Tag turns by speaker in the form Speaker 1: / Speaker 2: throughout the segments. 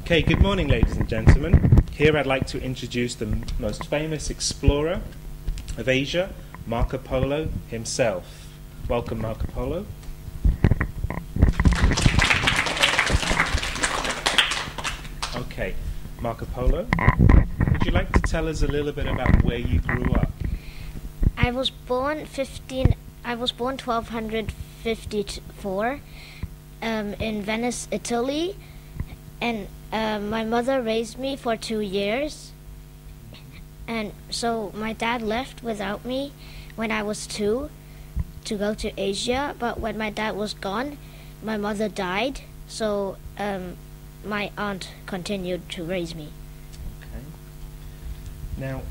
Speaker 1: Okay, good morning, ladies and gentlemen. Here I'd like to introduce the most famous explorer of Asia, Marco Polo himself. Welcome, Marco Polo. Okay, Marco Polo, would you like to tell us a little bit about where you grew up?
Speaker 2: I was born 1254 in Venice, Italy, and my mother raised me for 2 years, and so my dad left without me when I was 2 to go to Asia, but when my dad was gone, my mother died, so my aunt continued to raise me.
Speaker 1: Okay. Now,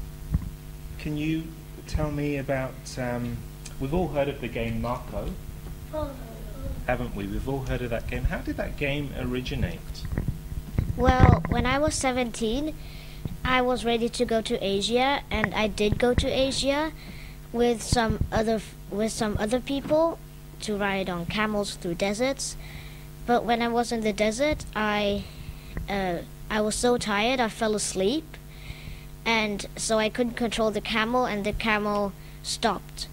Speaker 1: can you tell me about, we've all heard of the game Marco, haven't we? We've all heard of that game. How did that game originate?
Speaker 2: Well, when I was 17, I was ready to go to Asia, and I did go to Asia with some other people to ride on camels through deserts. But when I was in the desert, I was so tired I fell asleep, and so I couldn't control the camel, and the camel stopped.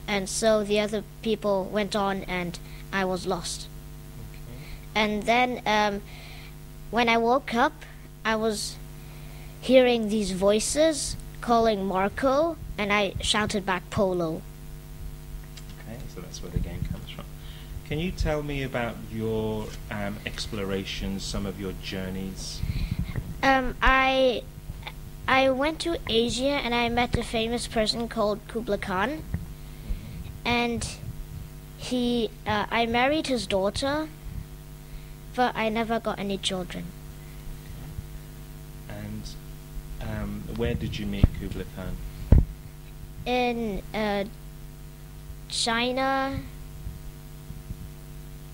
Speaker 2: And so the other people went on, and I was lost.
Speaker 1: Okay.
Speaker 2: And then when I woke up, I was hearing these voices calling Marco, and I shouted back Polo.
Speaker 1: Okay, so that's where the game comes from. Can you tell me about your explorations, some of your journeys?
Speaker 2: I went to Asia, and I met a famous person called Kublai Khan, and I married his daughter, but I never got any children.
Speaker 1: And where did you meet Kublai Khan?
Speaker 2: In China,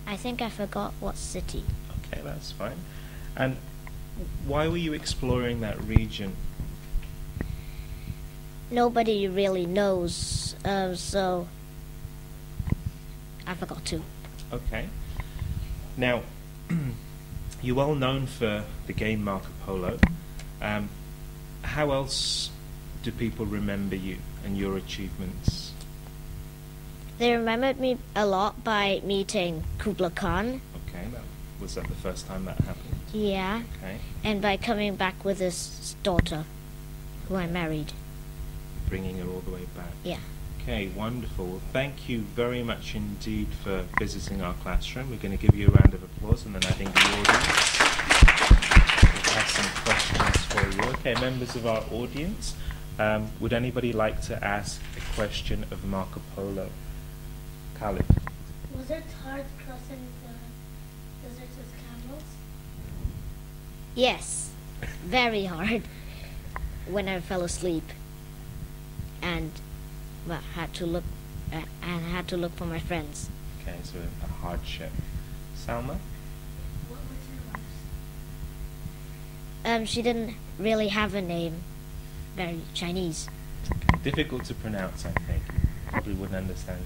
Speaker 2: I think I forgot what city.
Speaker 1: Okay, that's fine. And why were you exploring that region?
Speaker 2: Nobody really knows, so I forgot to.
Speaker 1: Okay. Now, you're well known for the game Marco Polo. How else do people remember you and your achievements?
Speaker 2: They remembered me a lot by meeting Kublai Khan.
Speaker 1: Okay, was that the first time that happened?
Speaker 2: Yeah.
Speaker 1: Okay.
Speaker 2: And by coming back with his daughter, who I married.
Speaker 1: Bringing her all the way back.
Speaker 2: Yeah.
Speaker 1: Okay, wonderful. Well, thank you very much indeed for visiting our classroom. We're going to give you a round of applause, and then I think the audience will have some questions for you. Okay, members of our audience, would anybody like to ask a question of Marco Polo? Khalid.
Speaker 3: Was it hard crossing the desert with camels?
Speaker 2: Yes. Very hard. When I fell asleep. And had to look for my friends.
Speaker 1: Okay, so a hardship. Salma?
Speaker 3: What was your mother's?
Speaker 2: She didn't really have a name. Very Chinese.
Speaker 1: Okay. Difficult to pronounce, I think. Probably wouldn't understand it.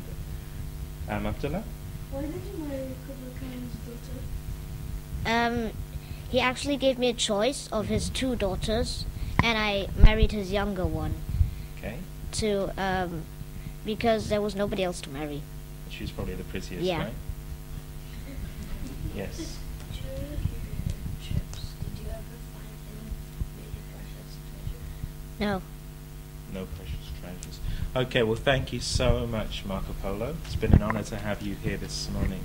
Speaker 1: Abdullah?
Speaker 3: Why did you marry Kublai Khan's daughter?
Speaker 2: He actually gave me a choice of his 2 daughters, and I married his younger one.
Speaker 1: Okay.
Speaker 2: Because there was nobody else to marry.
Speaker 1: She's probably the prettiest,
Speaker 2: Yeah.
Speaker 1: right? Yes.
Speaker 3: During your trips, did you ever find any really precious treasure?
Speaker 2: No.
Speaker 1: No precious treasures. Okay, well, thank you so much, Marco Polo. It's been an honor to have you here this morning.